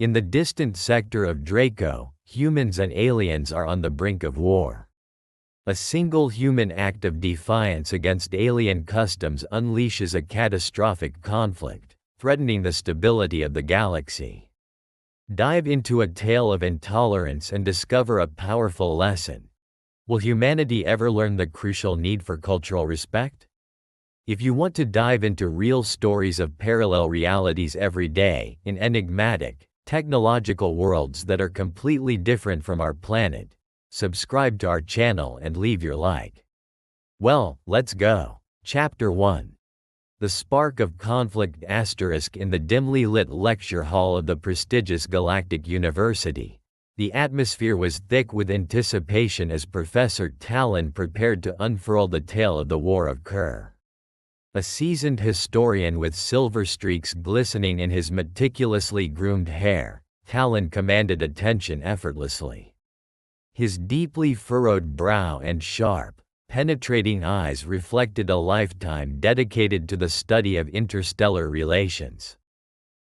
In the distant sector of Draco, humans and aliens are on the brink of war. A single human act of defiance against alien customs unleashes a catastrophic conflict, threatening the stability of the galaxy. Dive into a tale of intolerance and discover a powerful lesson. Will humanity ever learn the crucial need for cultural respect? If you want to dive into real stories of parallel realities every day, in enigmatic, technological worlds that are completely different from our planet, subscribe to our channel and leave your like. Well, let's go. Chapter 1. The Spark of Conflict * in the dimly lit lecture hall of the prestigious Galactic University. The atmosphere was thick with anticipation as Professor Talon prepared to unfurl the tale of the War of Kur. A seasoned historian with silver streaks glistening in his meticulously groomed hair, Talon commanded attention effortlessly. His deeply furrowed brow and sharp, penetrating eyes reflected a lifetime dedicated to the study of interstellar relations.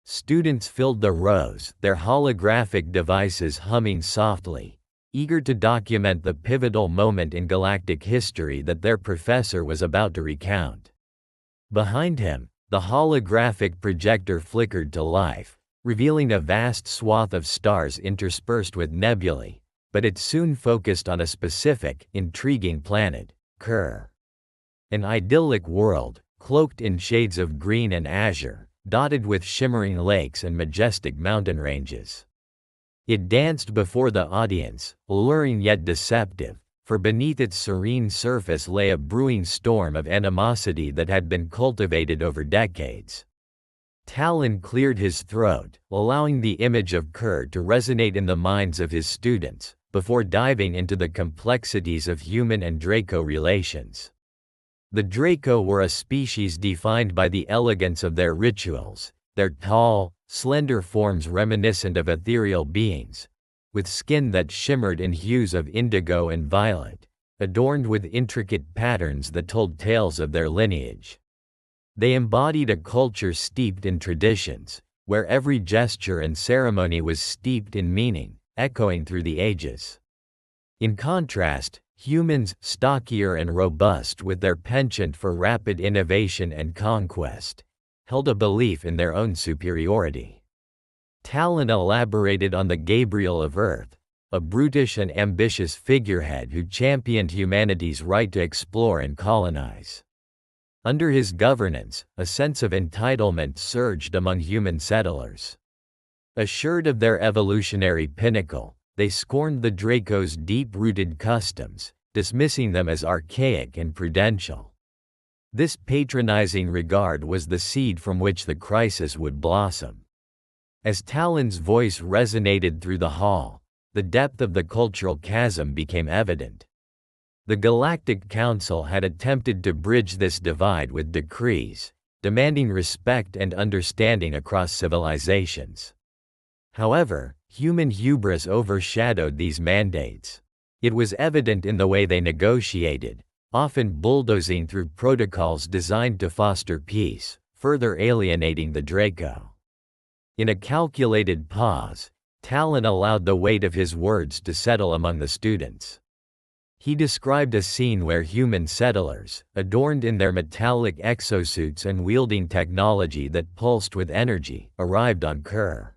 Students filled the rows, their holographic devices humming softly, eager to document the pivotal moment in galactic history that their professor was about to recount. Behind him, the holographic projector flickered to life, revealing a vast swath of stars interspersed with nebulae, but it soon focused on a specific, intriguing planet, Kur. An idyllic world, cloaked in shades of green and azure, dotted with shimmering lakes and majestic mountain ranges. It danced before the audience, alluring yet deceptive, for beneath its serene surface lay a brewing storm of animosity that had been cultivated over decades. Talon cleared his throat, allowing the image of Kur to resonate in the minds of his students, before diving into the complexities of human and Draco relations. The Draco were a species defined by the elegance of their rituals, their tall, slender forms reminiscent of ethereal beings, with skin that shimmered in hues of indigo and violet, adorned with intricate patterns that told tales of their lineage. They embodied a culture steeped in traditions, where every gesture and ceremony was steeped in meaning, echoing through the ages. In contrast, humans, stockier and robust with their penchant for rapid innovation and conquest, held a belief in their own superiority. Talon elaborated on the Gabriel of Earth, a brutish and ambitious figurehead who championed humanity's right to explore and colonize. Under his governance, a sense of entitlement surged among human settlers. Assured of their evolutionary pinnacle, they scorned the Draco's deep-rooted customs, dismissing them as archaic and prudential. This patronizing regard was the seed from which the crisis would blossom. As Talon's voice resonated through the hall, the depth of the cultural chasm became evident. The Galactic Council had attempted to bridge this divide with decrees, demanding respect and understanding across civilizations. However, human hubris overshadowed these mandates. It was evident in the way they negotiated, often bulldozing through protocols designed to foster peace, further alienating the Draco. In a calculated pause, Talon allowed the weight of his words to settle among the students. He described a scene where human settlers, adorned in their metallic exosuits and wielding technology that pulsed with energy, arrived on Kur.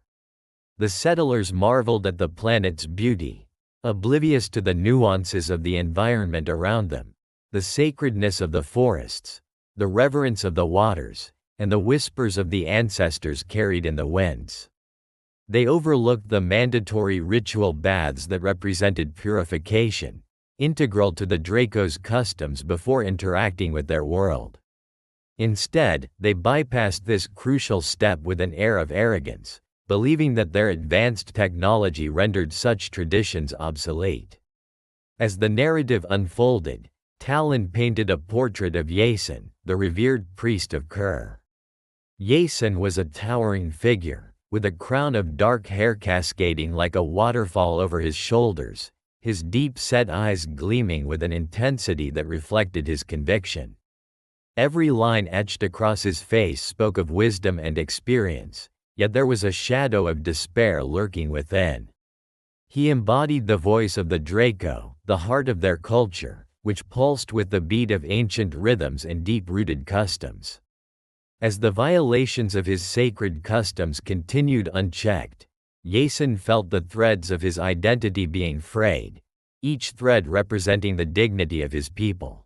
The settlers marveled at the planet's beauty, oblivious to the nuances of the environment around them, the sacredness of the forests, the reverence of the waters, and the whispers of the ancestors carried in the winds. They overlooked the mandatory ritual baths that represented purification, integral to the Draco's customs before interacting with their world. Instead, they bypassed this crucial step with an air of arrogance, believing that their advanced technology rendered such traditions obsolete. As the narrative unfolded, Talon painted a portrait of Yason, the revered priest of Kur. Yason was a towering figure, with a crown of dark hair cascading like a waterfall over his shoulders, his deep-set eyes gleaming with an intensity that reflected his conviction. Every line etched across his face spoke of wisdom and experience, yet there was a shadow of despair lurking within. He embodied the voice of the Draco, the heart of their culture, which pulsed with the beat of ancient rhythms and deep-rooted customs. As the violations of his sacred customs continued unchecked, Yason felt the threads of his identity being frayed, each thread representing the dignity of his people.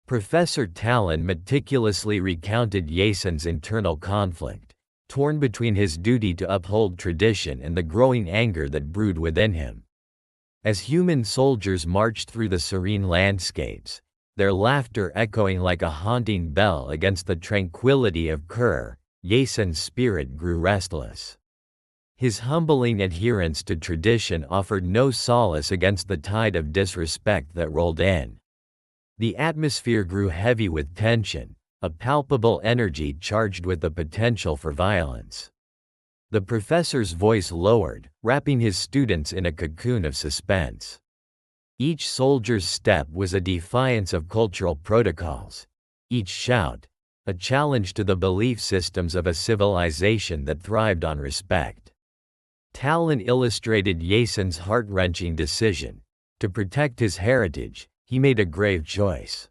Professor Talon meticulously recounted Yason's internal conflict, torn between his duty to uphold tradition and the growing anger that brewed within him. As human soldiers marched through the serene landscapes, their laughter echoing like a haunting bell against the tranquility of Kur, Yason's spirit grew restless. His humbling adherence to tradition offered no solace against the tide of disrespect that rolled in. The atmosphere grew heavy with tension, a palpable energy charged with the potential for violence. The professor's voice lowered, wrapping his students in a cocoon of suspense. Each soldier's step was a defiance of cultural protocols, each shout, a challenge to the belief systems of a civilization that thrived on respect. Talon illustrated Yason's heart-wrenching decision. To protect his heritage, he made a grave choice.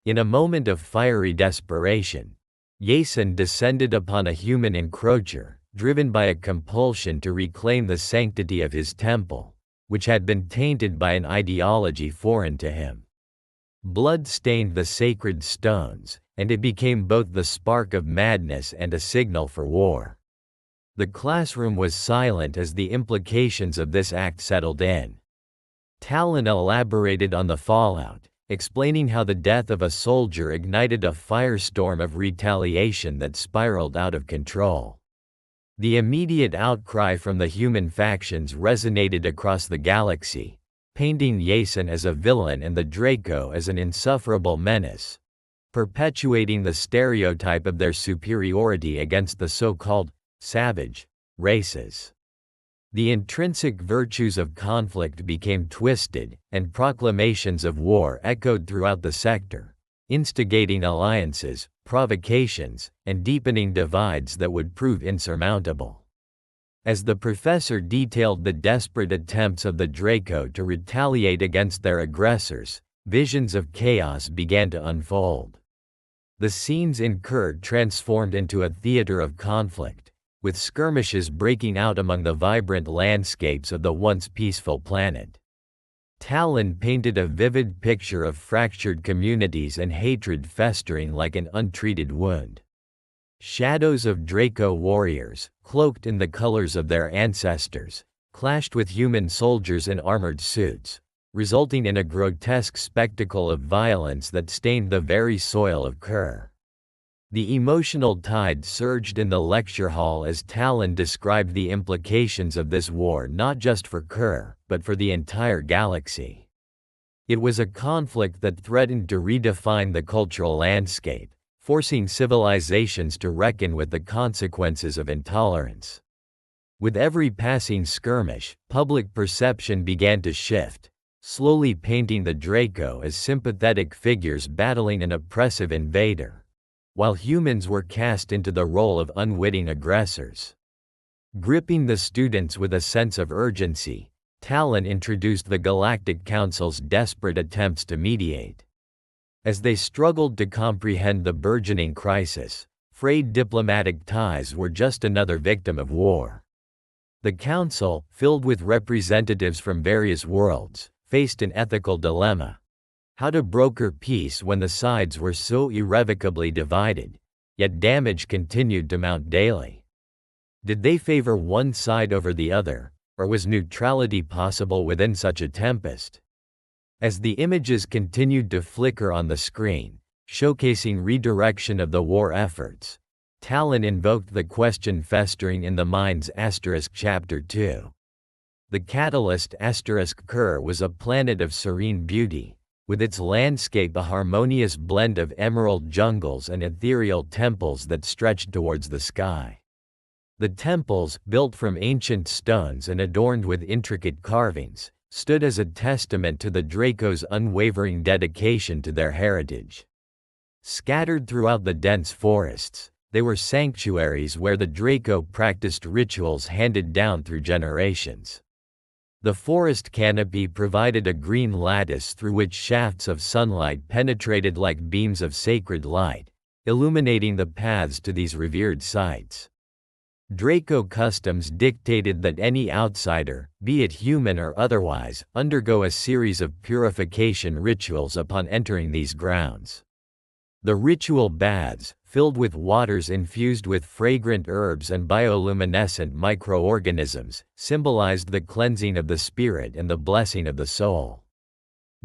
In a moment of fiery desperation, Yason descended upon a human encroacher, driven by a compulsion to reclaim the sanctity of his temple, which had been tainted by an ideology foreign to him. Blood stained the sacred stones, and it became both the spark of madness and a signal for war. The classroom was silent as the implications of this act settled in. Talon elaborated on the fallout, explaining how the death of a soldier ignited a firestorm of retaliation that spiraled out of control. The immediate outcry from the human factions resonated across the galaxy, painting Yason as a villain and the Draco as an insufferable menace, perpetuating the stereotype of their superiority against the so-called savage races. The intrinsic virtues of conflict became twisted, and proclamations of war echoed throughout the sector, instigating alliances, provocations, and deepening divides that would prove insurmountable. As the professor detailed the desperate attempts of the Draco to retaliate against their aggressors, visions of chaos began to unfold. The scenes in Kur transformed into a theater of conflict, with skirmishes breaking out among the vibrant landscapes of the once peaceful planet. Talon painted a vivid picture of fractured communities and hatred festering like an untreated wound. Shadows of Draco warriors, cloaked in the colors of their ancestors, clashed with human soldiers in armored suits, resulting in a grotesque spectacle of violence that stained the very soil of Kur. The emotional tide surged in the lecture hall as Talon described the implications of this war not just for Kur, but for the entire galaxy. It was a conflict that threatened to redefine the cultural landscape, forcing civilizations to reckon with the consequences of intolerance. With every passing skirmish, public perception began to shift, slowly painting the Draco as sympathetic figures battling an oppressive invader, while humans were cast into the role of unwitting aggressors. Gripping the students with a sense of urgency, Talon introduced the Galactic Council's desperate attempts to mediate. As they struggled to comprehend the burgeoning crisis, frayed diplomatic ties were just another victim of war. The Council, filled with representatives from various worlds, faced an ethical dilemma. How to broker peace when the sides were so irrevocably divided, yet damage continued to mount daily? Did they favor one side over the other, or was neutrality possible within such a tempest? As the images continued to flicker on the screen, showcasing redirection of the war efforts, Talon invoked the question festering in the mind's Chapter 2. The catalyst Kur was a planet of serene beauty, with its landscape a harmonious blend of emerald jungles and ethereal temples that stretched towards the sky. The temples, built from ancient stones and adorned with intricate carvings, stood as a testament to the Draco's unwavering dedication to their heritage. Scattered throughout the dense forests, They were sanctuaries where the Draco practiced rituals handed down through generations. The forest canopy provided a green lattice through which shafts of sunlight penetrated like beams of sacred light, illuminating the paths to these revered sites. Draco customs dictated that any outsider, be it human or otherwise, undergo a series of purification rituals upon entering these grounds. The ritual baths, filled with waters infused with fragrant herbs and bioluminescent microorganisms, symbolized the cleansing of the spirit and the blessing of the soul.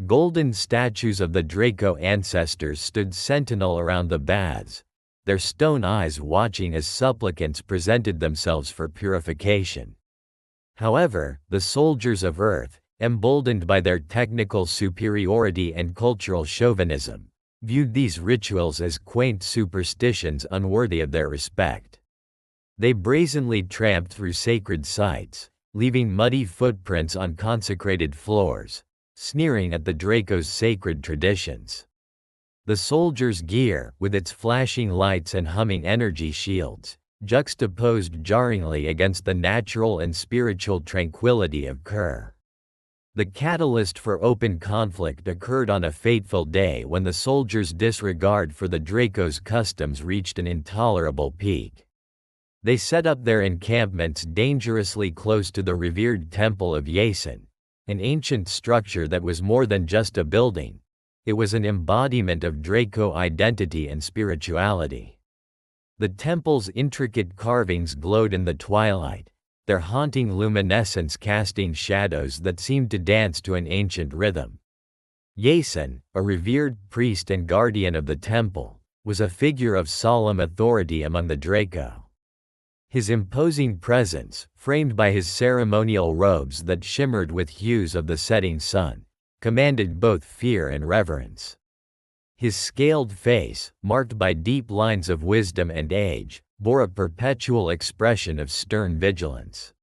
Golden statues of the Draco ancestors stood sentinel around the baths, their stone eyes watching as supplicants presented themselves for purification. However, the soldiers of Earth, emboldened by their technical superiority and cultural chauvinism, viewed these rituals as quaint superstitions unworthy of their respect. They brazenly tramped through sacred sites, leaving muddy footprints on consecrated floors, sneering at the Draco's sacred traditions. The soldiers' gear, with its flashing lights and humming energy shields, juxtaposed jarringly against the natural and spiritual tranquility of Kur. The catalyst for open conflict occurred on a fateful day when the soldiers' disregard for the Draco's customs reached an intolerable peak. They set up their encampments dangerously close to the revered Temple of Yason, an ancient structure that was more than just a building. It was an embodiment of Draco identity and spirituality. The temple's intricate carvings glowed in the twilight, their haunting luminescence casting shadows that seemed to dance to an ancient rhythm. Yason, a revered priest and guardian of the temple, was a figure of solemn authority among the Draco. His imposing presence, framed by his ceremonial robes that shimmered with hues of the setting sun, commanded both fear and reverence. His scaled face, marked by deep lines of wisdom and age, bore a perpetual expression of stern vigilance.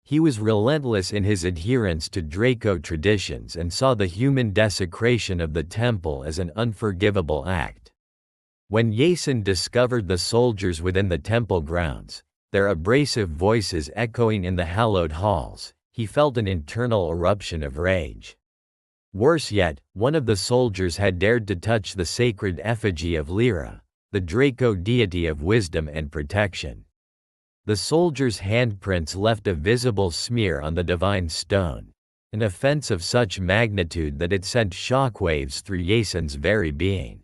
He was relentless in his adherence to Draco traditions and saw the human desecration of the temple as an unforgivable act. When Yason discovered the soldiers within the temple grounds, their abrasive voices echoing in the hallowed halls, he felt an internal eruption of rage. Worse yet, one of the soldiers had dared to touch the sacred effigy of Lyra, the Draco deity of wisdom and protection. The soldier's handprints left a visible smear on the divine stone, an offense of such magnitude that it sent shockwaves through Yason's very being.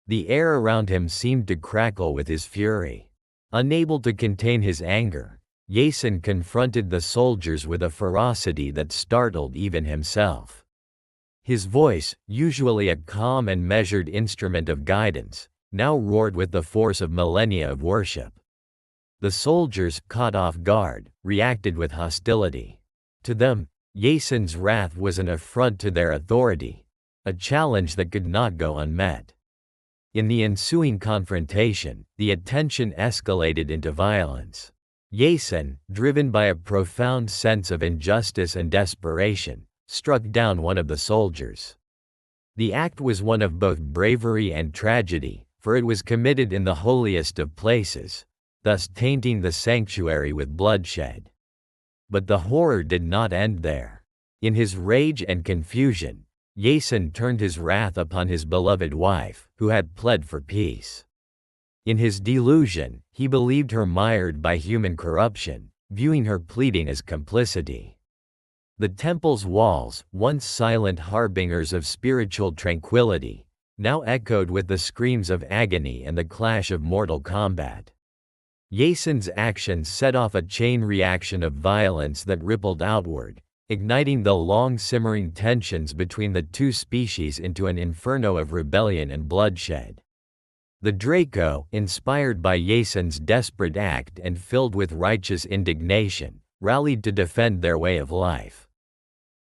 The air around him seemed to crackle with his fury. Unable to contain his anger, Yason confronted the soldiers with a ferocity that startled even himself. His voice, usually a calm and measured instrument of guidance, now roared with the force of millennia of worship. The soldiers, caught off guard, reacted with hostility. To them, Yason's wrath was an affront to their authority, a challenge that could not go unmet. In the ensuing confrontation, the attention escalated into violence. Yason, driven by a profound sense of injustice and desperation, struck down one of the soldiers. The act was one of both bravery and tragedy, for it was committed in the holiest of places, thus tainting the sanctuary with bloodshed. But the horror did not end there. In his rage and confusion, Yason turned his wrath upon his beloved wife, who had pled for peace. In his delusion, he believed her mired by human corruption, viewing her pleading as complicity. The temple's walls, once silent harbingers of spiritual tranquility, now echoed with the screams of agony and the clash of mortal combat. Yason's actions set off a chain reaction of violence that rippled outward, igniting the long-simmering tensions between the two species into an inferno of rebellion and bloodshed. The Draco, inspired by Yason's desperate act and filled with righteous indignation, rallied to defend their way of life.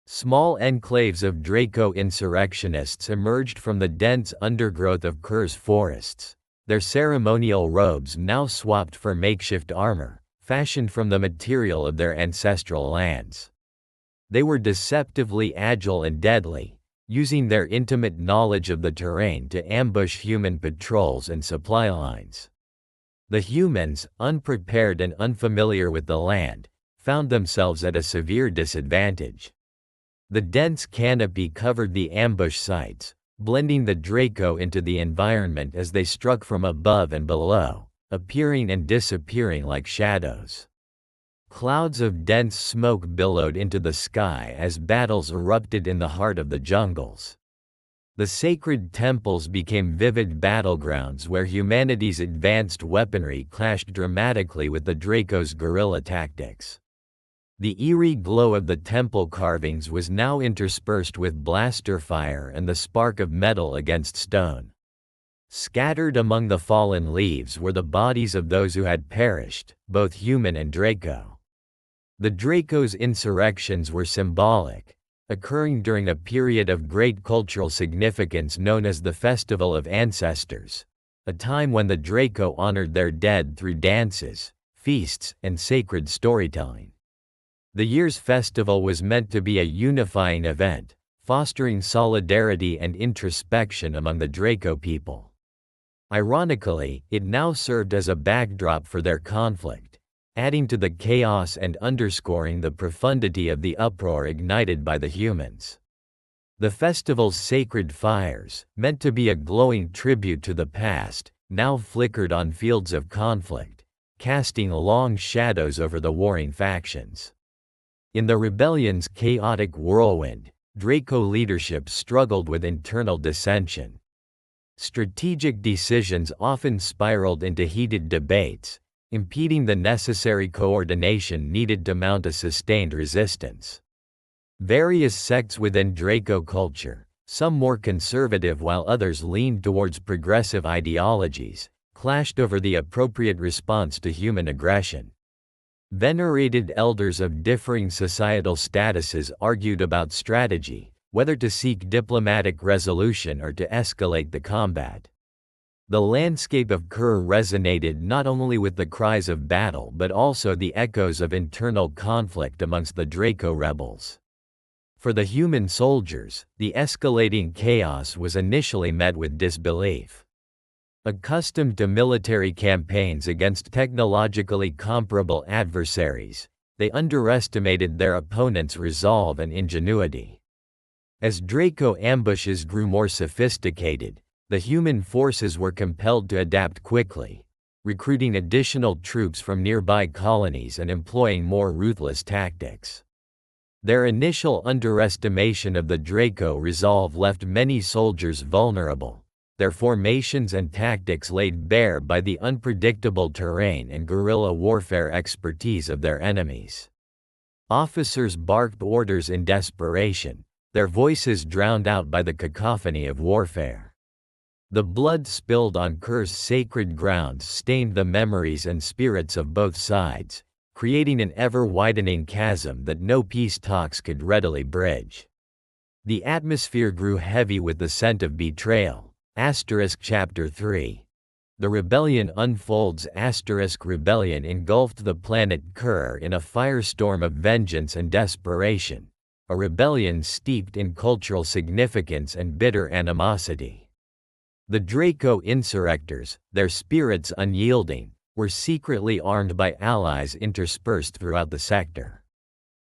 Small enclaves of Draco insurrectionists emerged from the dense undergrowth of Kur's forests, their ceremonial robes now swapped for makeshift armor, fashioned from the material of their ancestral lands. They were deceptively agile and deadly, using their intimate knowledge of the terrain to ambush human patrols and supply lines. The humans, unprepared and unfamiliar with the land, found themselves at a severe disadvantage. The dense canopy covered the ambush sites, blending the Draco into the environment as they struck from above and below, appearing and disappearing like shadows. Clouds of dense smoke billowed into the sky as battles erupted in the heart of the jungles. The sacred temples became vivid battlegrounds where humanity's advanced weaponry clashed dramatically with the Draco's guerrilla tactics. The eerie glow of the temple carvings was now interspersed with blaster fire and the spark of metal against stone. Scattered among the fallen leaves were the bodies of those who had perished, both human and Draco. The Draco's insurrections were symbolic, occurring during a period of great cultural significance known as the Festival of Ancestors, a time when the Draco honored their dead through dances, feasts, and sacred storytelling. The year's festival was meant to be a unifying event, fostering solidarity and introspection among the Draco people. Ironically, it now served as a backdrop for their conflict, adding to the chaos and underscoring the profundity of the uproar ignited by the humans. The festival's sacred fires, meant to be a glowing tribute to the past, now flickered on fields of conflict, casting long shadows over the warring factions. In the rebellion's chaotic whirlwind, Draco leadership struggled with internal dissension. Strategic decisions often spiraled into heated debates, impeding the necessary coordination needed to mount a sustained resistance. Various sects within Draco culture, some more conservative while others leaned towards progressive ideologies, clashed over the appropriate response to human aggression. Venerated elders of differing societal statuses argued about strategy, whether to seek diplomatic resolution or to escalate the combat. The landscape of Kur resonated not only with the cries of battle but also the echoes of internal conflict amongst the Draco rebels. For the human soldiers, the escalating chaos was initially met with disbelief. Accustomed to military campaigns against technologically comparable adversaries, they underestimated their opponents' resolve and ingenuity. As Draco ambushes grew more sophisticated, the human forces were compelled to adapt quickly, recruiting additional troops from nearby colonies and employing more ruthless tactics. Their initial underestimation of the Draco resolve left many soldiers vulnerable, their formations and tactics laid bare by the unpredictable terrain and guerrilla warfare expertise of their enemies. Officers barked orders in desperation, their voices drowned out by the cacophony of warfare. The blood spilled on Kur's sacred grounds stained the memories and spirits of both sides, creating an ever-widening chasm that no peace talks could readily bridge. The atmosphere grew heavy with the scent of betrayal. Chapter 3. The rebellion unfolds. Rebellion engulfed the planet Kur in a firestorm of vengeance and desperation, a rebellion steeped in cultural significance and bitter animosity. The Draco insurrectors, their spirits unyielding, were secretly armed by allies interspersed throughout the sector.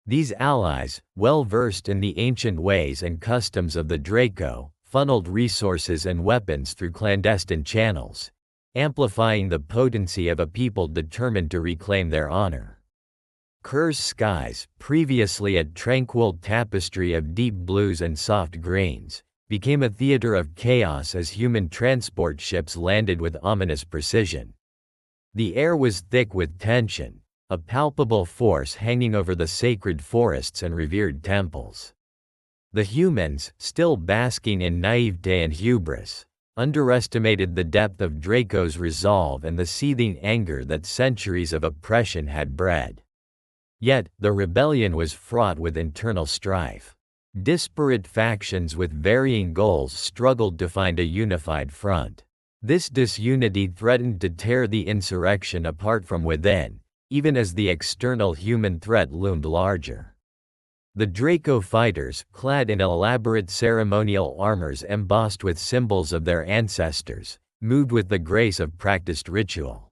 These allies, well versed in the ancient ways and customs of the Draco, funneled resources and weapons through clandestine channels, amplifying the potency of a people determined to reclaim their honor. Kur's skies, previously a tranquil tapestry of deep blues and soft greens, became a theater of chaos as human transport ships landed with ominous precision. The air was thick with tension, a palpable force hanging over the sacred forests and revered temples. The humans, still basking in naivete and hubris, underestimated the depth of Draco's resolve and the seething anger that centuries of oppression had bred. Yet, the rebellion was fraught with internal strife. Disparate factions with varying goals struggled to find a unified front. This disunity threatened to tear the insurrection apart from within, even as the external human threat loomed larger. The Draco fighters, clad in elaborate ceremonial armors embossed with symbols of their ancestors, moved with the grace of practiced ritual.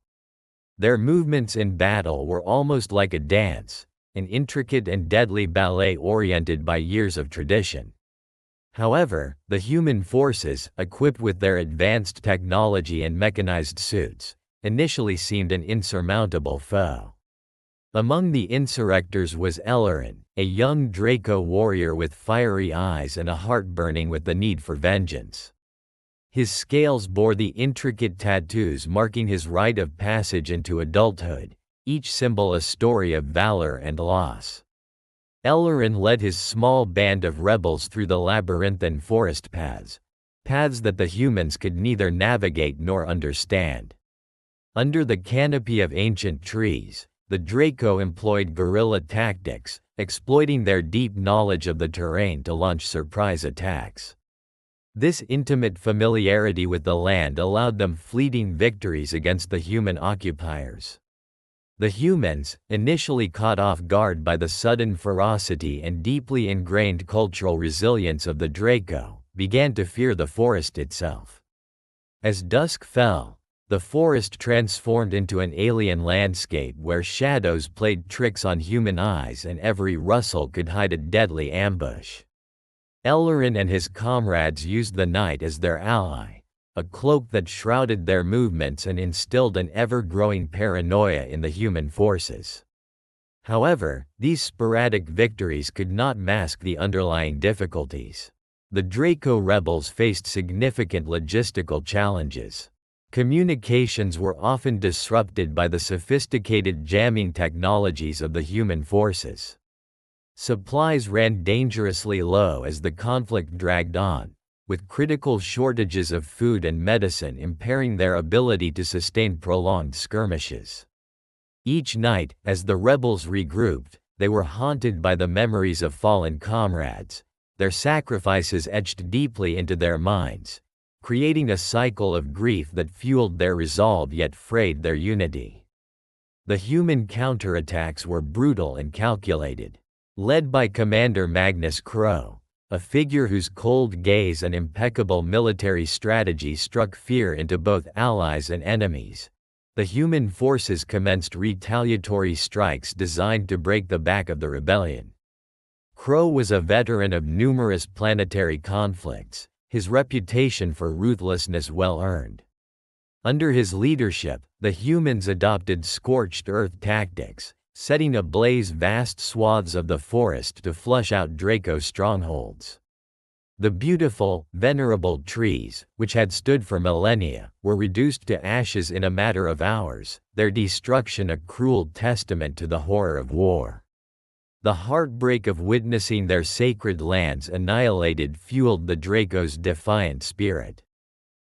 Their movements in battle were almost like a dance, an intricate and deadly ballet oriented by years of tradition. However, the human forces, equipped with their advanced technology and mechanized suits, initially seemed an insurmountable foe. Among the insurrectors was Ellerin, a young Draco warrior with fiery eyes and a heart burning with the need for vengeance. His scales bore the intricate tattoos marking his rite of passage into adulthood, each symbol a story of valor and loss. Ellerin led his small band of rebels through the labyrinthine forest paths that the humans could neither navigate nor understand. Under the canopy of ancient trees, the Draco employed guerrilla tactics, exploiting their deep knowledge of the terrain to launch surprise attacks. This intimate familiarity with the land allowed them fleeting victories against the human occupiers. The humans, initially caught off guard by the sudden ferocity and deeply ingrained cultural resilience of the Draco, began to fear the forest itself. As dusk fell, the forest transformed into an alien landscape where shadows played tricks on human eyes and every rustle could hide a deadly ambush. Ellerin and his comrades used the night as their ally, a cloak that shrouded their movements and instilled an ever-growing paranoia in the human forces. However, these sporadic victories could not mask the underlying difficulties. The Draco rebels faced significant logistical challenges. Communications were often disrupted by the sophisticated jamming technologies of the human forces. Supplies ran dangerously low as the conflict dragged on, with critical shortages of food and medicine impairing their ability to sustain prolonged skirmishes. Each night, as the rebels regrouped, they were haunted by the memories of fallen comrades, their sacrifices etched deeply into their minds, creating a cycle of grief that fueled their resolve yet frayed their unity. The human counterattacks were brutal and calculated. Led by Commander Magnus Crow, a figure whose cold gaze and impeccable military strategy struck fear into both allies and enemies, the human forces commenced retaliatory strikes designed to break the back of the rebellion. Crow was a veteran of numerous planetary conflicts, his reputation for ruthlessness well earned. Under his leadership, the humans adopted scorched earth tactics, setting ablaze vast swaths of the forest to flush out Draco strongholds. The beautiful, venerable trees, which had stood for millennia, were reduced to ashes in a matter of hours, their destruction a cruel testament to the horror of war. The heartbreak of witnessing their sacred lands annihilated fueled the Draco's defiant spirit.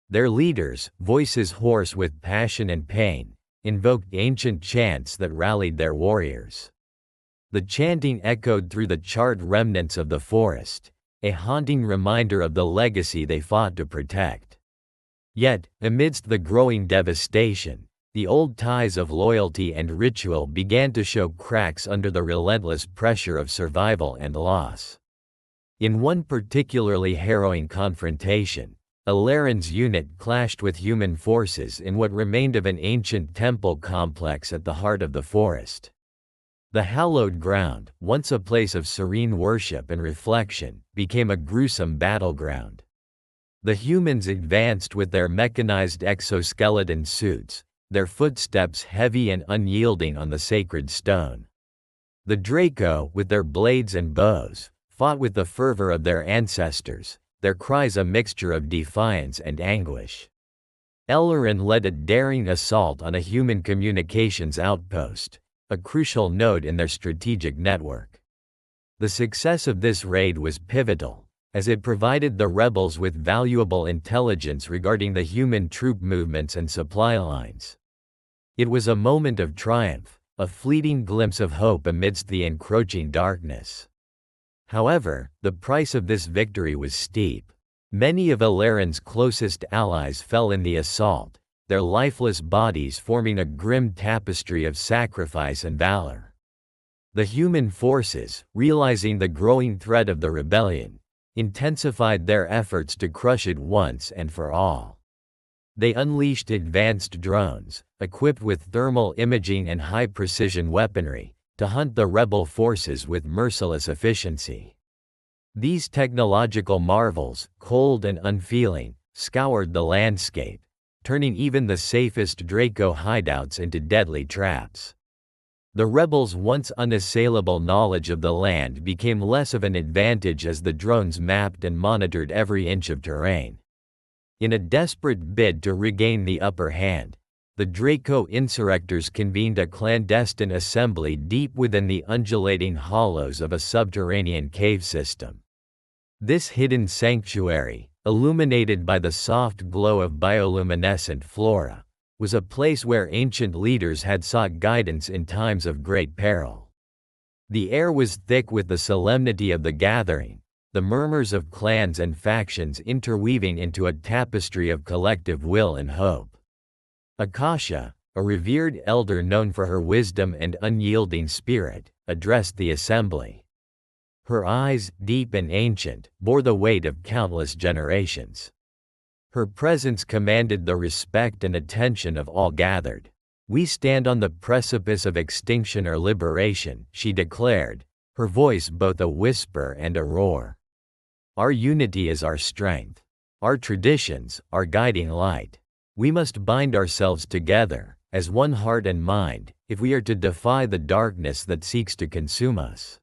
Their leaders, voices hoarse with passion and pain, invoked ancient chants that rallied their warriors. The chanting echoed through the charred remnants of the forest, a haunting reminder of the legacy they fought to protect. Yet, amidst the growing devastation, the old ties of loyalty and ritual began to show cracks under the relentless pressure of survival and loss. In one particularly harrowing confrontation, Ellerin's unit clashed with human forces in what remained of an ancient temple complex at the heart of the forest. The hallowed ground, once a place of serene worship and reflection, became a gruesome battleground. The humans advanced with their mechanized exoskeleton suits, their footsteps heavy and unyielding on the sacred stone. The Draco, with their blades and bows, fought with the fervor of their ancestors, their cries a mixture of defiance and anguish. Ellerin led a daring assault on a human communications outpost, a crucial node in their strategic network. The success of this raid was pivotal, as it provided the rebels with valuable intelligence regarding the human troop movements and supply lines. It was a moment of triumph, a fleeting glimpse of hope amidst the encroaching darkness. However, the price of this victory was steep. Many of Ellerin's closest allies fell in the assault, their lifeless bodies forming a grim tapestry of sacrifice and valor. The human forces, realizing the growing threat of the rebellion, intensified their efforts to crush it once and for all. They unleashed advanced drones, equipped with thermal imaging and high-precision weaponry, to hunt the rebel forces with merciless efficiency. These technological marvels, cold and unfeeling, scoured the landscape, turning even the safest Draco hideouts into deadly traps. The rebels' once unassailable knowledge of the land became less of an advantage as the drones mapped and monitored every inch of terrain. In a desperate bid to regain the upper hand, the Draco insurrectors convened a clandestine assembly deep within the undulating hollows of a subterranean cave system. This hidden sanctuary, illuminated by the soft glow of bioluminescent flora, was a place where ancient leaders had sought guidance in times of great peril. The air was thick with the solemnity of the gathering, the murmurs of clans and factions interweaving into a tapestry of collective will and hope. Akasha, a revered elder known for her wisdom and unyielding spirit, addressed the assembly. Her eyes, deep and ancient, bore the weight of countless generations. Her presence commanded the respect and attention of all gathered. "We stand on the precipice of extinction or liberation," she declared, her voice both a whisper and a roar. "Our unity is our strength. Our traditions, our guiding light. We must bind ourselves together, as one heart and mind, if we are to defy the darkness that seeks to consume us."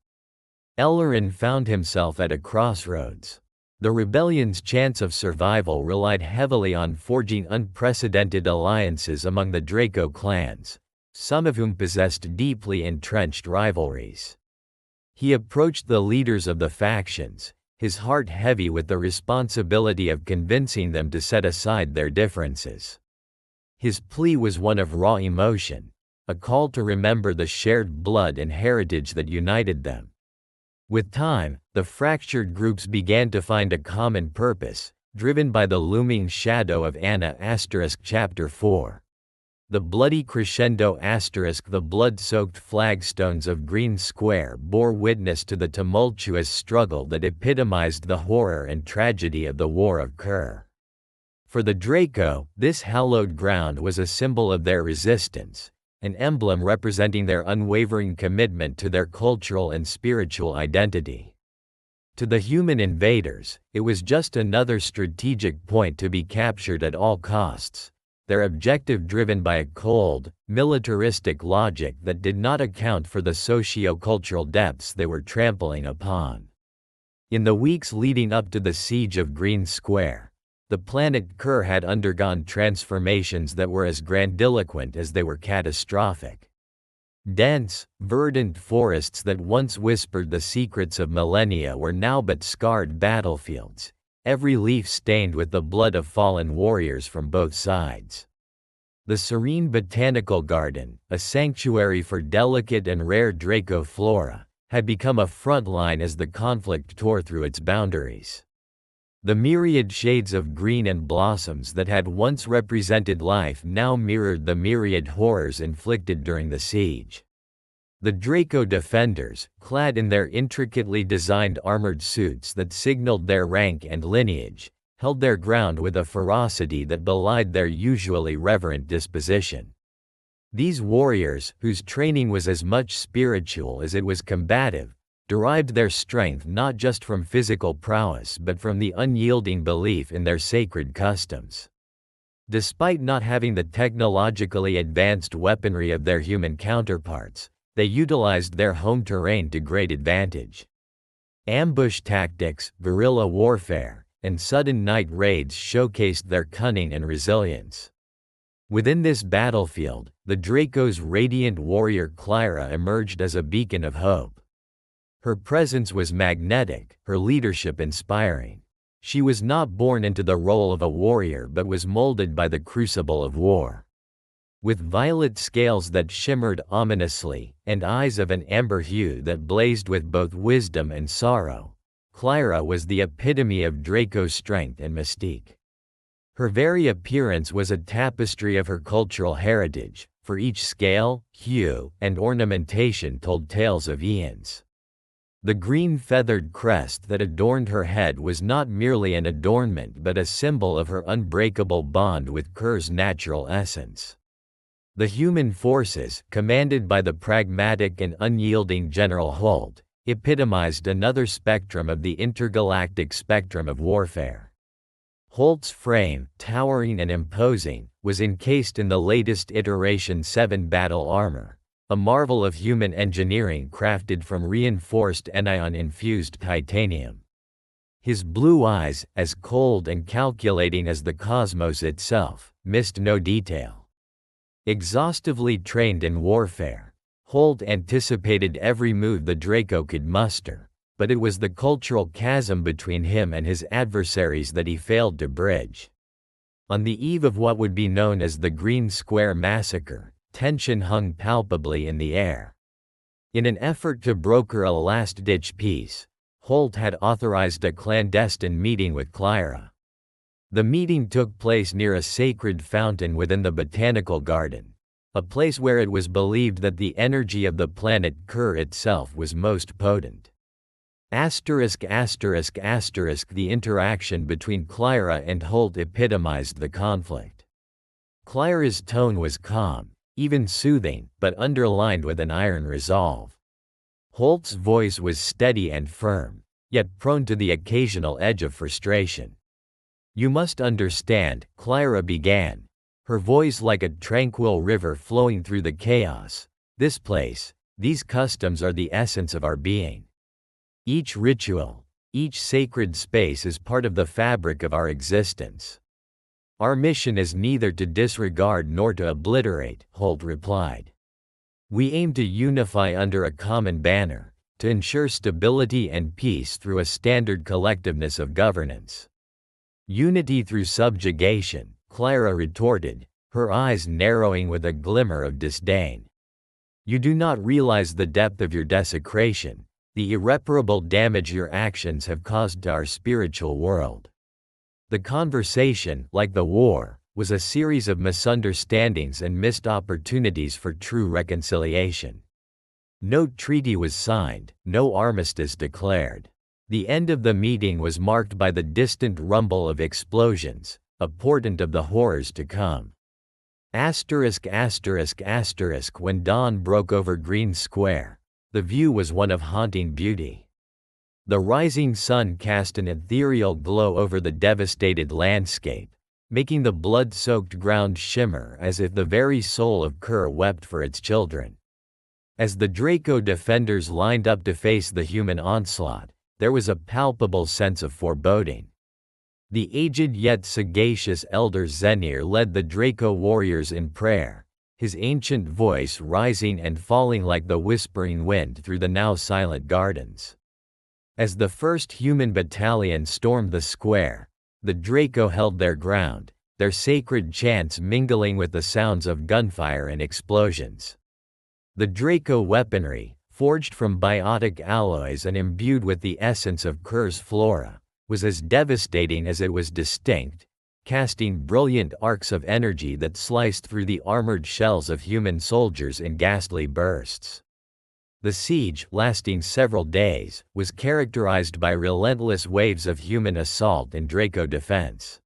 Ellerin found himself at a crossroads. The rebellion's chance of survival relied heavily on forging unprecedented alliances among the Draco clans, some of whom possessed deeply entrenched rivalries. He approached the leaders of the factions, his heart heavy with the responsibility of convincing them to set aside their differences. His plea was one of raw emotion, a call to remember the shared blood and heritage that united them. With time, the fractured groups began to find a common purpose, driven by the looming shadow of Anna Chapter 4. The bloody crescendo the blood-soaked flagstones of Green Square bore witness to the tumultuous struggle that epitomized the horror and tragedy of the War of Kur. For the Draco, this hallowed ground was a symbol of their resistance, an emblem representing their unwavering commitment to their cultural and spiritual identity. To the human invaders, it was just another strategic point to be captured at all costs, their objective driven by a cold, militaristic logic that did not account for the socio-cultural depths they were trampling upon. In the weeks leading up to the siege of Green Square, the planet Kur had undergone transformations that were as grandiloquent as they were catastrophic. Dense, verdant forests that once whispered the secrets of millennia were now but scarred battlefields, every leaf stained with the blood of fallen warriors from both sides. The serene botanical garden, a sanctuary for delicate and rare Draco flora, had become a front line as the conflict tore through its boundaries. The myriad shades of green and blossoms that had once represented life now mirrored the myriad horrors inflicted during the siege. The Draco defenders, clad in their intricately designed armored suits that signaled their rank and lineage, held their ground with a ferocity that belied their usually reverent disposition. These warriors, whose training was as much spiritual as it was combative, derived their strength not just from physical prowess but from the unyielding belief in their sacred customs. Despite not having the technologically advanced weaponry of their human counterparts, they utilized their home terrain to great advantage. Ambush tactics, guerrilla warfare, and sudden night raids showcased their cunning and resilience. Within this battlefield, the Draco's radiant warrior Clyra emerged as a beacon of hope. Her presence was magnetic, her leadership inspiring. She was not born into the role of a warrior but was molded by the crucible of war. With violet scales that shimmered ominously, and eyes of an amber hue that blazed with both wisdom and sorrow, Clyra was the epitome of Draco's strength and mystique. Her very appearance was a tapestry of her cultural heritage, for each scale, hue, and ornamentation told tales of eons. The green feathered crest that adorned her head was not merely an adornment but a symbol of her unbreakable bond with Kur's natural essence. The human forces, commanded by the pragmatic and unyielding General Holt, epitomized another spectrum of the intergalactic spectrum of warfare. Holt's frame, towering and imposing, was encased in the latest iteration 7 battle armor, a marvel of human engineering crafted from reinforced anion-infused titanium. His blue eyes, as cold and calculating as the cosmos itself, missed no detail. Exhaustively trained in warfare, Holt anticipated every move the Draco could muster, but it was the cultural chasm between him and his adversaries that he failed to bridge. On the eve of what would be known as the Green Square Massacre, tension hung palpably in the air. In an effort to broker a last-ditch peace, Holt had authorized a clandestine meeting with Clyra. The meeting took place near a sacred fountain within the botanical garden, a place where it was believed that the energy of the planet Kur itself was most potent. The interaction between Clyra and Holt epitomized the conflict. Clyra's tone was calm, even soothing, but underlined with an iron resolve. Holt's voice was steady and firm, yet prone to the occasional edge of frustration. "You must understand," Clyra began, her voice like a tranquil river flowing through the chaos. "This place, these customs are the essence of our being. Each ritual, each sacred space is part of the fabric of our existence. Our mission is neither to disregard nor to obliterate," Holt replied. "We aim to unify under a common banner, to ensure stability and peace through a standard collectiveness of governance." "Unity through subjugation," Clyra retorted, her eyes narrowing with a glimmer of disdain. "You do not realize the depth of your desecration, the irreparable damage your actions have caused to our spiritual world." The conversation, like the war, was a series of misunderstandings and missed opportunities for true reconciliation. No treaty was signed, no armistice declared. The end of the meeting was marked by the distant rumble of explosions, a portent of the horrors to come. When dawn broke over Green Square, the view was one of haunting beauty. The rising sun cast an ethereal glow over the devastated landscape, making the blood-soaked ground shimmer as if the very soul of Kur wept for its children. As the Draco defenders lined up to face the human onslaught, there was a palpable sense of foreboding. The aged yet sagacious Elder Zenir led the Draco warriors in prayer, his ancient voice rising and falling like the whispering wind through the now silent gardens. As the first human battalion stormed the square, the Draco held their ground, their sacred chants mingling with the sounds of gunfire and explosions. The Draco weaponry, forged from biotic alloys and imbued with the essence of Kur's flora, was as devastating as it was distinct, casting brilliant arcs of energy that sliced through the armored shells of human soldiers in ghastly bursts. The siege, lasting several days, was characterized by relentless waves of human assault and Draco defense.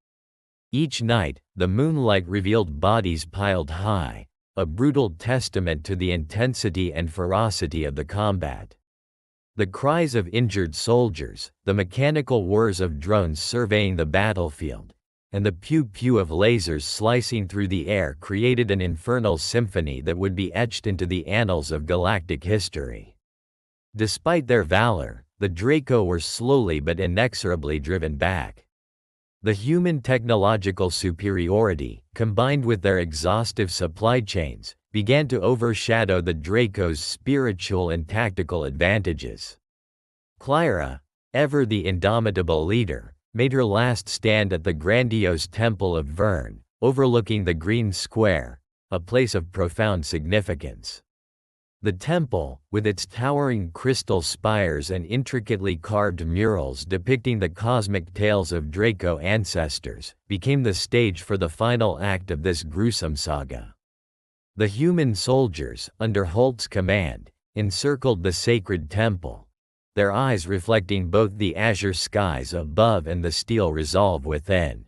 Each night, the moonlight revealed bodies piled high, a brutal testament to the intensity and ferocity of the combat. The cries of injured soldiers, the mechanical whirs of drones surveying the battlefield, and the pew-pew of lasers slicing through the air created an infernal symphony that would be etched into the annals of galactic history. Despite their valor, the Draco were slowly but inexorably driven back. The human technological superiority, combined with their exhaustive supply chains, began to overshadow the Draco's spiritual and tactical advantages. Clyra, ever the indomitable leader, made her last stand at the grandiose Temple of Vern, overlooking the Green Square, a place of profound significance. The temple, with its towering crystal spires and intricately carved murals depicting the cosmic tales of Draco ancestors, became the stage for the final act of this gruesome saga. The human soldiers, under Holt's command, encircled the sacred temple, their eyes reflecting both the azure skies above and the steel resolve within.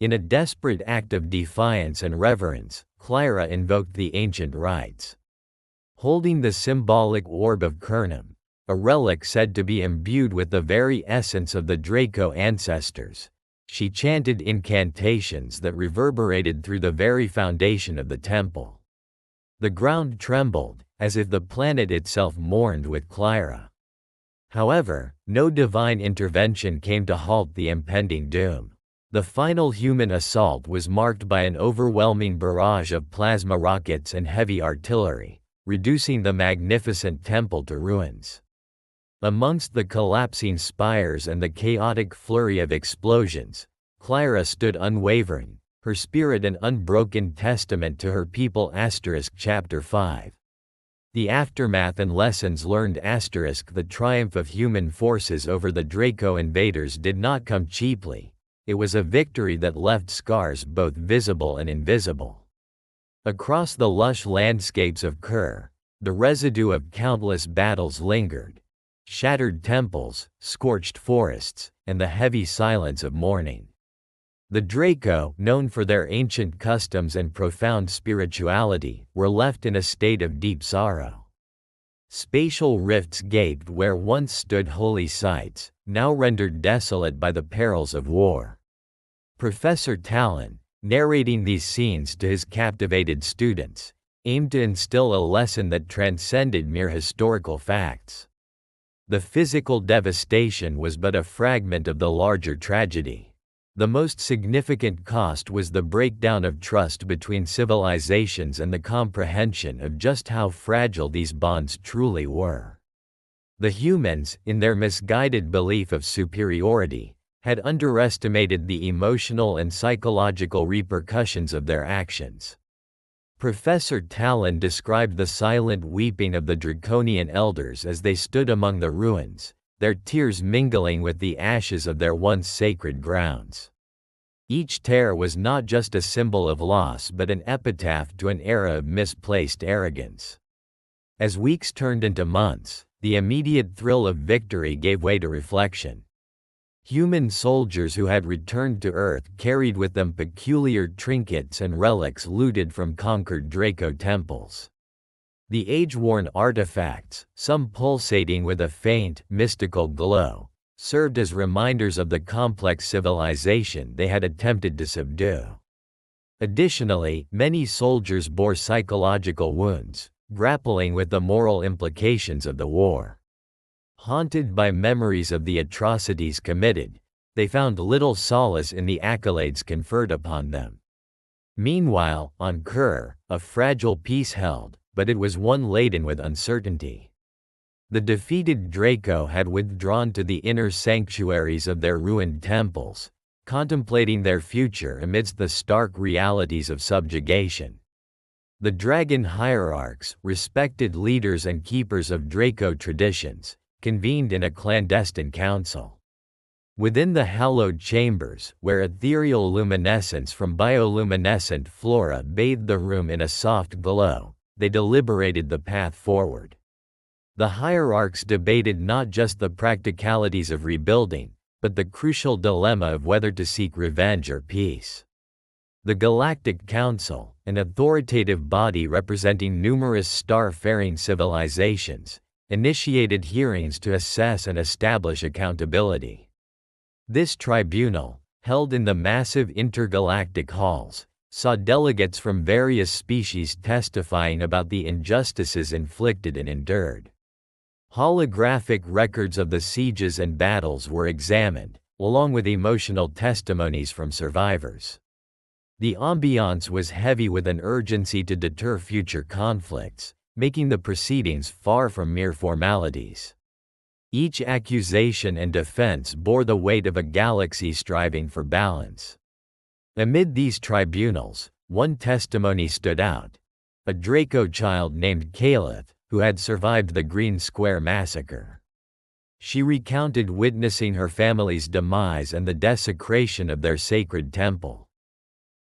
In a desperate act of defiance and reverence, Clyra invoked the ancient rites. Holding the symbolic orb of Kurnam, a relic said to be imbued with the very essence of the Draco ancestors, she chanted incantations that reverberated through the very foundation of the temple. The ground trembled, as if the planet itself mourned with Clyra. However, no divine intervention came to halt the impending doom. The final human assault was marked by an overwhelming barrage of plasma rockets and heavy artillery, reducing the magnificent temple to ruins. Amongst the collapsing spires and the chaotic flurry of explosions, Clyra stood unwavering, her spirit an unbroken testament to her people. Chapter 5. The aftermath and lessons learned. The triumph of human forces over the Draco invaders did not come cheaply. It was a victory that left scars both visible and invisible. Across the lush landscapes of Kur, the residue of countless battles lingered. Shattered temples, scorched forests, and the heavy silence of mourning. The Draco, known for their ancient customs and profound spirituality, were left in a state of deep sorrow. Spatial rifts gaped where once stood holy sites, now rendered desolate by the perils of war. Professor Talon, narrating these scenes to his captivated students, aimed to instill a lesson that transcended mere historical facts. The physical devastation was but a fragment of the larger tragedy. The most significant cost was the breakdown of trust between civilizations and the comprehension of just how fragile these bonds truly were. The humans, in their misguided belief of superiority, had underestimated the emotional and psychological repercussions of their actions. Professor Talon described the silent weeping of the Draconian elders as they stood among the ruins, their tears mingling with the ashes of their once sacred grounds. Each tear was not just a symbol of loss but an epitaph to an era of misplaced arrogance. As weeks turned into months, the immediate thrill of victory gave way to reflection. Human soldiers who had returned to Earth carried with them peculiar trinkets and relics looted from conquered Draco temples. The age-worn artifacts, some pulsating with a faint, mystical glow, served as reminders of the complex civilization they had attempted to subdue. Additionally, many soldiers bore psychological wounds, grappling with the moral implications of the war. Haunted by memories of the atrocities committed, they found little solace in the accolades conferred upon them. Meanwhile, on Kur, a fragile peace held, but it was one laden with uncertainty. The defeated Draco had withdrawn to the inner sanctuaries of their ruined temples, contemplating their future amidst the stark realities of subjugation. The dragon hierarchs, respected leaders and keepers of Draco traditions, convened in a clandestine council. Within the hallowed chambers, where ethereal luminescence from bioluminescent flora bathed the room in a soft glow, they deliberated the path forward. The hierarchs debated not just the practicalities of rebuilding, but the crucial dilemma of whether to seek revenge or peace. The Galactic Council, an authoritative body representing numerous star-faring civilizations, initiated hearings to assess and establish accountability. This tribunal, held in the massive intergalactic halls, saw delegates from various species testifying about the injustices inflicted and endured. Holographic records of the sieges and battles were examined, along with emotional testimonies from survivors. The ambiance was heavy with an urgency to deter future conflicts, making the proceedings far from mere formalities. Each accusation and defense bore the weight of a galaxy striving for balance. Amid these tribunals, one testimony stood out: a Draco child named Caliph, who had survived the Green Square massacre. She recounted witnessing her family's demise and the desecration of their sacred temple.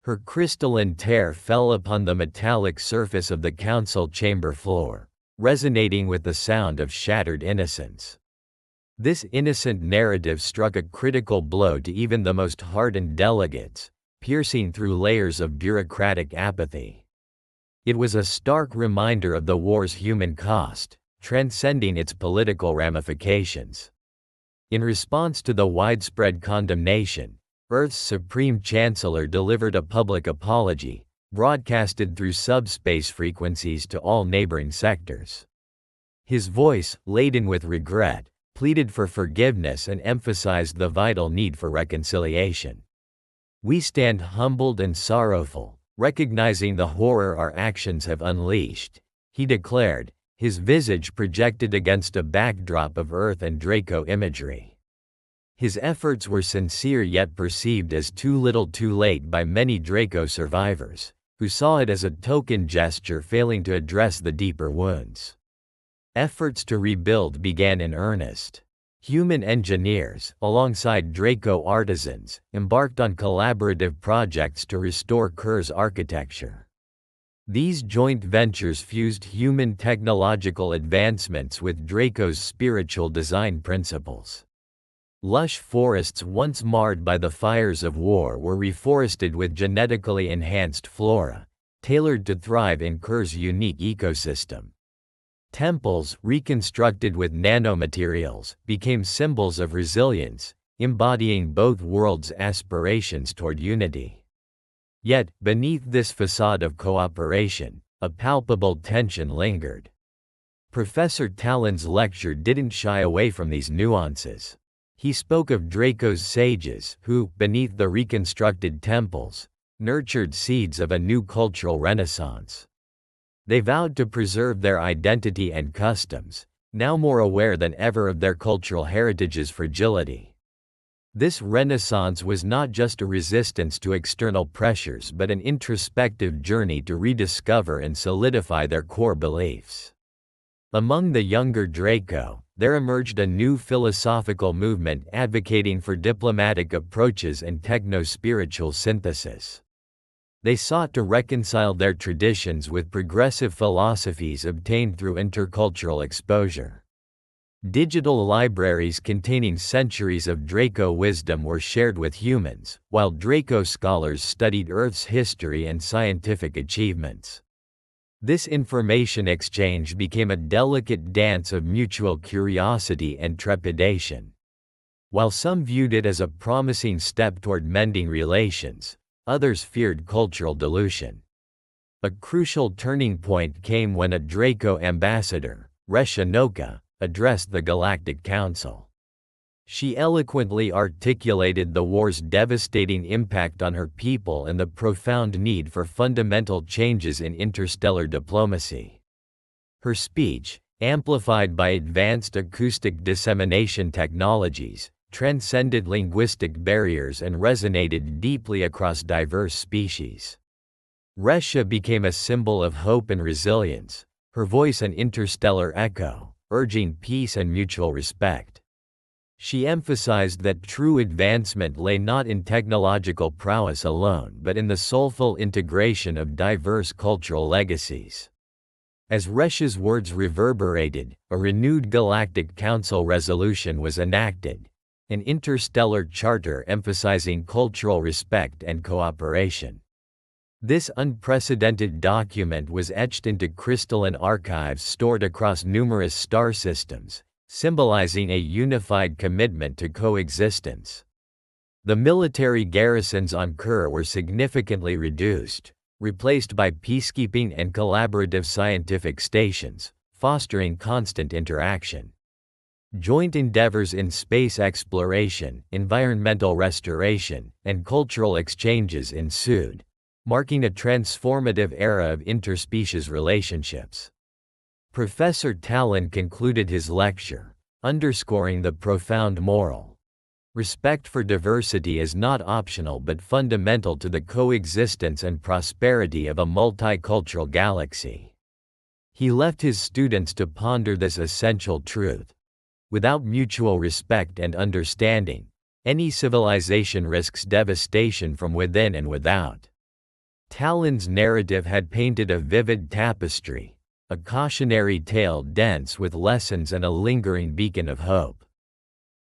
Her crystalline tear fell upon the metallic surface of the council chamber floor, resonating with the sound of shattered innocence. This innocent narrative struck a critical blow to even the most hardened delegates, piercing through layers of bureaucratic apathy. It was a stark reminder of the war's human cost, transcending its political ramifications. In response to the widespread condemnation, Earth's Supreme Chancellor delivered a public apology, broadcasted through subspace frequencies to all neighboring sectors. His voice, laden with regret, pleaded for forgiveness and emphasized the vital need for reconciliation. "We stand humbled and sorrowful, recognizing the horror our actions have unleashed," he declared, his visage projected against a backdrop of Earth and Draco imagery. His efforts were sincere yet perceived as too little too late by many Draco survivors, who saw it as a token gesture failing to address the deeper wounds. Efforts to rebuild began in earnest. Human engineers, alongside Draco artisans, embarked on collaborative projects to restore Kur's architecture. These joint ventures fused human technological advancements with Draco's spiritual design principles. Lush forests once marred by the fires of war were reforested with genetically enhanced flora, tailored to thrive in Kur's unique ecosystem. Temples, reconstructed with nanomaterials, became symbols of resilience, embodying both worlds' aspirations toward unity. Yet, beneath this facade of cooperation, a palpable tension lingered. Professor Talon's lecture didn't shy away from these nuances. He spoke of Draco's sages who, beneath the reconstructed temples, nurtured seeds of a new cultural renaissance. They vowed to preserve their identity and customs, now more aware than ever of their cultural heritage's fragility. This renaissance was not just a resistance to external pressures but an introspective journey to rediscover and solidify their core beliefs. Among the younger Draco, there emerged a new philosophical movement advocating for diplomatic approaches and techno-spiritual synthesis. They sought to reconcile their traditions with progressive philosophies obtained through intercultural exposure. Digital libraries containing centuries of Draco wisdom were shared with humans, while Draco scholars studied Earth's history and scientific achievements. This information exchange became a delicate dance of mutual curiosity and trepidation. While some viewed it as a promising step toward mending relations, others feared cultural dilution. A crucial turning point came when a Draco ambassador, Reshinoka, addressed the Galactic Council. She eloquently articulated the war's devastating impact on her people and the profound need for fundamental changes in interstellar diplomacy. Her speech, amplified by advanced acoustic dissemination technologies, transcended linguistic barriers and resonated deeply across diverse species. Resha became a symbol of hope and resilience, her voice an interstellar echo, urging peace and mutual respect. She emphasized that true advancement lay not in technological prowess alone but in the soulful integration of diverse cultural legacies. As Resha's words reverberated, a renewed Galactic Council resolution was enacted, an interstellar charter emphasizing cultural respect and cooperation. This unprecedented document was etched into crystalline archives stored across numerous star systems, symbolizing a unified commitment to coexistence. The military garrisons on Kur were significantly reduced, replaced by peacekeeping and collaborative scientific stations, fostering constant interaction. Joint endeavors in space exploration, environmental restoration, and cultural exchanges ensued, marking a transformative era of interspecies relationships. Professor Talon concluded his lecture, underscoring the profound moral. Respect for diversity is not optional but fundamental to the coexistence and prosperity of a multicultural galaxy. He left his students to ponder this essential truth. Without mutual respect and understanding, any civilization risks devastation from within and without. Talon's narrative had painted a vivid tapestry, a cautionary tale dense with lessons and a lingering beacon of hope.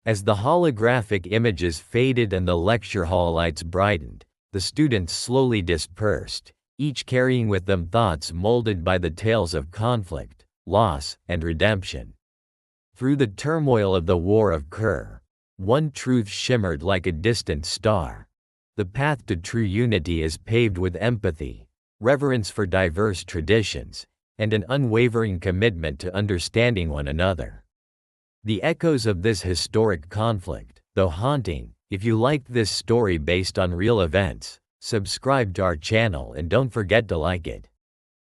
As the holographic images faded and the lecture hall lights brightened, the students slowly dispersed, each carrying with them thoughts molded by the tales of conflict, loss, and redemption. Through the turmoil of the War of Kur, one truth shimmered like a distant star. The path to true unity is paved with empathy, reverence for diverse traditions, and an unwavering commitment to understanding one another. The echoes of this historic conflict, though haunting, if you liked this story based on real events, subscribe to our channel and don't forget to like it.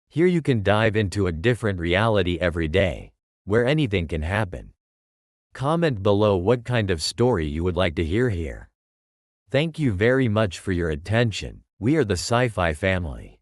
Here you can dive into a different reality every day, where anything can happen. Comment below what kind of story you would like to hear here. Thank you very much for your attention. We are the Sci-Fi family.